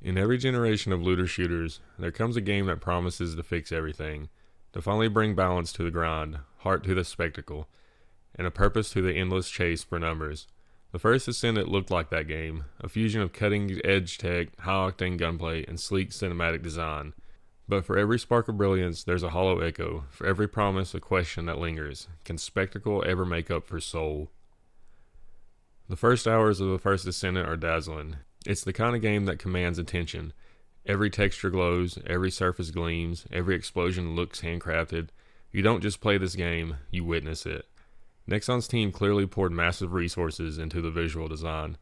In every generation of looter shooters, there comes a game that promises to fix everything, to finally bring balance to the grind, heart to the spectacle, and a purpose to the endless chase for numbers. The first Descendant looked like that game, a fusion of cutting-edge tech, high-octane gunplay, and sleek cinematic design. But for every spark of brilliance, there's a hollow echo. For every promise, a question that lingers. Can spectacle ever make up for soul? The first hours of the first Descendant are dazzling. It's the kind of game that commands attention. Every texture glows, every surface gleams, every explosion looks handcrafted. You don't just play this game, you witness it. Nexon's team clearly poured massive resources into the visual design.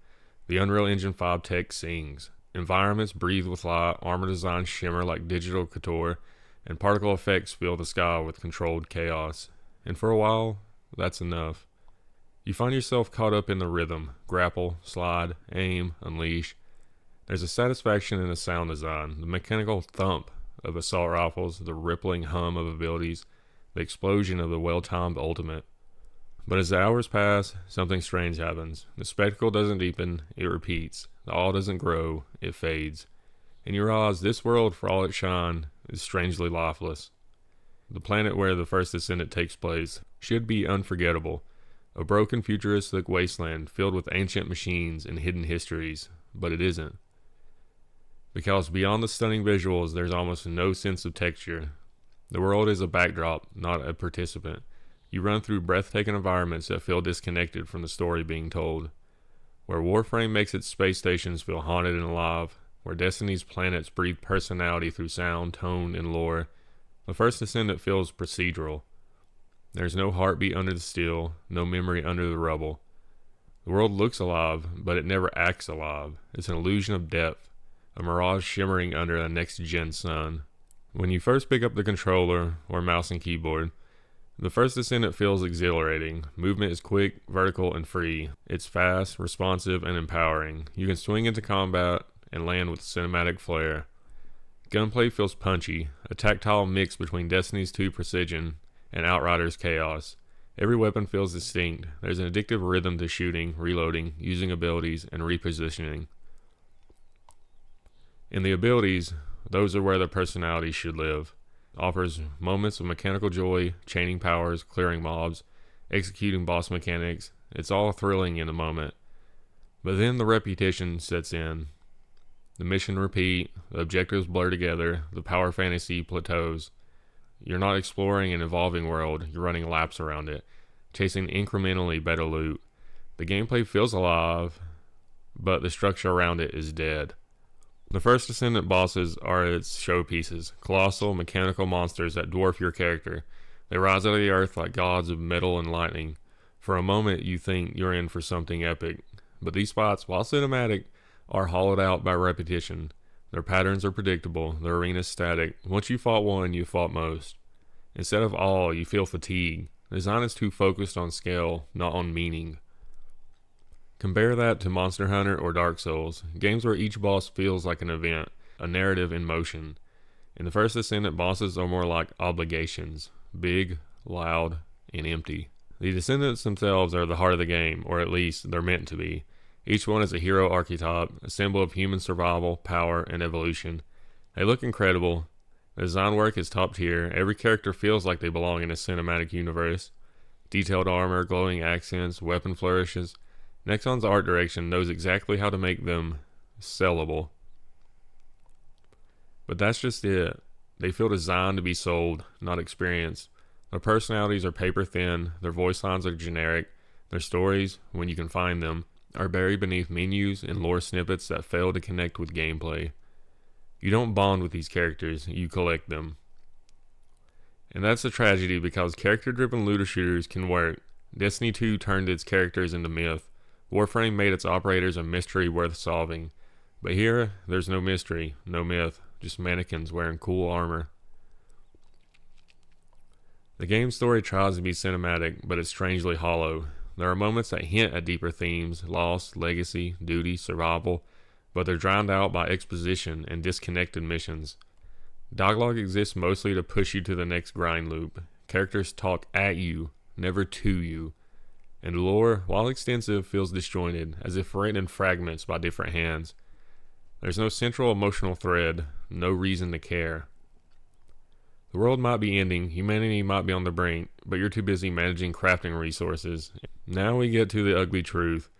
The Unreal Engine 5 tech sings. Environments breathe with light, armor designs shimmer like digital couture, and particle effects fill the sky with controlled chaos. And for a while, that's enough. You find yourself caught up in the rhythm, grapple, slide, aim, unleash. There's a satisfaction in the sound design, the mechanical thump of assault rifles, the rippling hum of abilities, the explosion of the well-timed ultimate. But as the hours pass, something strange happens. The spectacle doesn't deepen, it repeats. The awe doesn't grow, it fades. In your eyes, this world, for all its shine, is strangely lifeless. The planet where the first Descendant takes place should be unforgettable. A broken futuristic wasteland filled with ancient machines and hidden histories, but it isn't. Because beyond the stunning visuals, there's almost no sense of texture. The world is a backdrop, not a participant. You run through breathtaking environments that feel disconnected from the story being told. Where Warframe makes its space stations feel haunted and alive, where Destiny's planets breathe personality through sound, tone, and lore, the first Descendant feels procedural. There's no heartbeat under the steel, no memory under the rubble. The world looks alive, but it never acts alive. It's an illusion of depth, a mirage shimmering under a next-gen sun. When you first pick up the controller, or mouse and keyboard, the first Descendant feels exhilarating. Movement is quick, vertical, and free. It's fast, responsive, and empowering. You can swing into combat and land with cinematic flair. Gunplay feels punchy, a tactile mix between Destiny's 2 precision and Outrider's chaos. Every weapon feels distinct. There's an addictive rhythm to shooting, reloading, using abilities, and repositioning. In the abilities, those are where the personality should live. Offers moments of mechanical joy, chaining powers, clearing mobs, executing boss mechanics. It's all thrilling in the moment. But then the repetition sets in. The mission repeat, the objectives blur together, the power fantasy plateaus. You're not exploring an evolving world, you're running laps around it, chasing incrementally better loot. The gameplay feels alive, but the structure around it is dead. The first Descendant bosses are its showpieces, colossal mechanical monsters that dwarf your character. They rise out of the earth like gods of metal and lightning. For a moment you think you're in for something epic, but these fights, while cinematic, are hollowed out by repetition. Their patterns are predictable, their arenas static. Once you fought one, you fought most. Instead of awe, you feel fatigue. The design is too focused on scale, not on meaning. Compare that to Monster Hunter or Dark Souls, games where each boss feels like an event, a narrative in motion. In the first Descendant, bosses are more like obligations, big, loud, and empty. The Descendants themselves are the heart of the game, or at least they're meant to be. Each one is a hero archetype, a symbol of human survival, power, and evolution. They look incredible. The design work is top tier. Every character feels like they belong in a cinematic universe. Detailed armor, glowing accents, weapon flourishes. Nexon's art direction knows exactly how to make them sellable. But that's just it. They feel designed to be sold, not experienced. Their personalities are paper thin, their voice lines are generic, their stories, when you can find them, are buried beneath menus and lore snippets that fail to connect with gameplay. You don't bond with these characters, you collect them. And that's a tragedy because character-driven looter shooters can work. Destiny 2 turned its characters into myth. Warframe made its operators a mystery worth solving. But here, there's no mystery, no myth, just mannequins wearing cool armor. The game's story tries to be cinematic, but it's strangely hollow. There are moments that hint at deeper themes, loss, legacy, duty, survival, but they're drowned out by exposition and disconnected missions. Dialogue exists mostly to push you to the next grind loop. Characters talk at you, never to you. And lore, while extensive, feels disjointed, as if written in fragments by different hands. There's no central emotional thread, no reason to care. The world might be ending, humanity might be on the brink, but you're too busy managing crafting resources. Now we get to the ugly truth.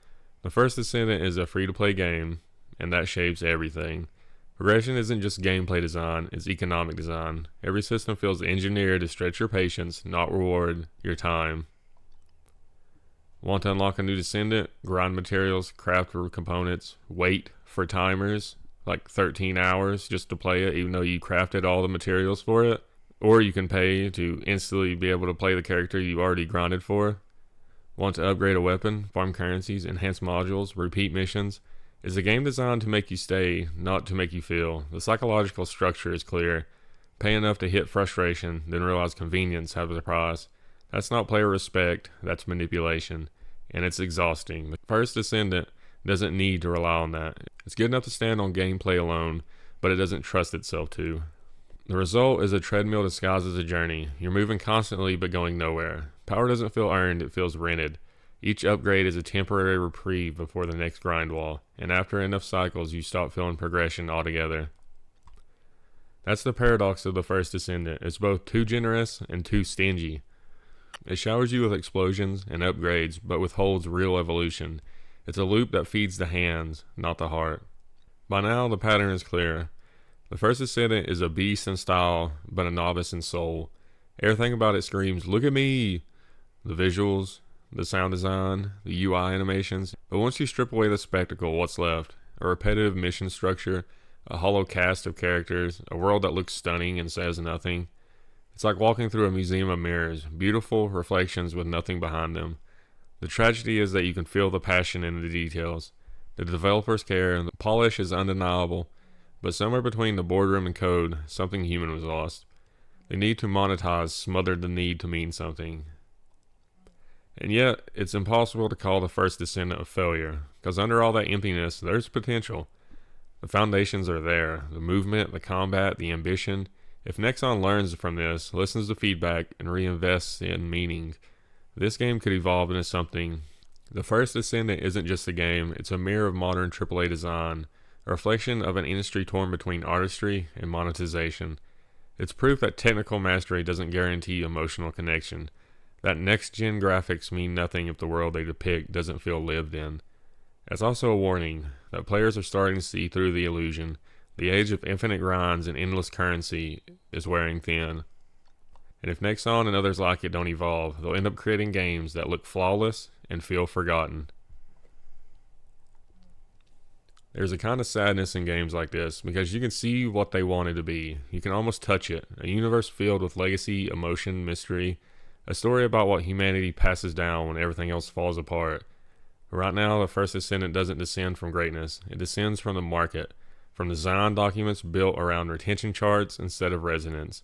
The first Descendant is a free-to-play game, and that shapes everything. Progression isn't just gameplay design, it's economic design. Every system feels engineered to stretch your patience, not reward your time. Want to unlock a new Descendant? Grind materials, craft components, wait for timers, like 13 hours just to play it, even though you crafted all the materials for it. Or you can pay to instantly be able to play the character you already grinded for. Want to upgrade a weapon, farm currencies, enhance modules, repeat missions? Is the game designed to make you stay, not to make you feel? The psychological structure is clear. Pay enough to hit frustration, then realize convenience has a price. That's not player respect, that's manipulation. And it's exhausting. The first Descendant doesn't need to rely on that. It's good enough to stand on gameplay alone, but it doesn't trust itself to. The result is a treadmill disguised as a journey. You're moving constantly but going nowhere. Power doesn't feel earned, it feels rented. Each upgrade is a temporary reprieve before the next grind wall, and after enough cycles you stop feeling progression altogether. That's the paradox of the first Descendant. It's both too generous and too stingy. It showers you with explosions and upgrades, but withholds real evolution. It's a loop that feeds the hands, not the heart. By now, the pattern is clear. The first Descendant is a beast in style, but a novice in soul. Everything about it screams, "Look at me!" The visuals, the sound design, the UI animations. But once you strip away the spectacle, what's left? A repetitive mission structure, a hollow cast of characters, a world that looks stunning and says nothing. It's like walking through a museum of mirrors, beautiful reflections with nothing behind them. The tragedy is that you can feel the passion in the details. The developers care, and the polish is undeniable. But somewhere between the boardroom and code, something human was lost. The need to monetize smothered the need to mean something. And yet, it's impossible to call the first Descendant a failure, because under all that emptiness, there's potential. The foundations are there, the movement, the combat, the ambition. If Nexon learns from this, listens to feedback, and reinvests in meaning, this game could evolve into something. The first Descendant isn't just a game, it's a mirror of modern AAA design, a reflection of an industry torn between artistry and monetization. It's proof that technical mastery doesn't guarantee emotional connection, that next-gen graphics mean nothing if the world they depict doesn't feel lived in. It's also a warning that players are starting to see through the illusion. The age of infinite grinds and endless currency is wearing thin. And if Nexon and others like it don't evolve, they'll end up creating games that look flawless and feel forgotten. There's a kind of sadness in games like this, because you can see what they wanted to be. You can almost touch it. A universe filled with legacy, emotion, mystery. A story about what humanity passes down when everything else falls apart. But right now, the first Descendant doesn't descend from greatness. It descends from the market. From design documents built around retention charts instead of resonance.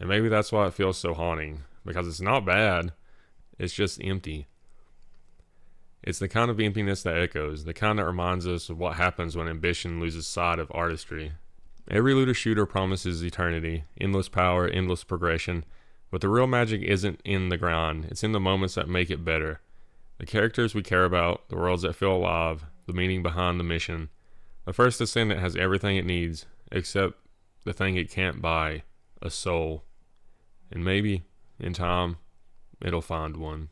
And maybe that's why it feels so haunting. Because it's not bad. It's just empty. It's the kind of emptiness that echoes, the kind that reminds us of what happens when ambition loses sight of artistry. Every looter shooter promises eternity, endless power, endless progression, but the real magic isn't in the grind, it's in the moments that make it better. The characters we care about, the worlds that feel alive, the meaning behind the mission. The first Descendant has everything it needs, except the thing it can't buy, a soul. And maybe, in time, it'll find one.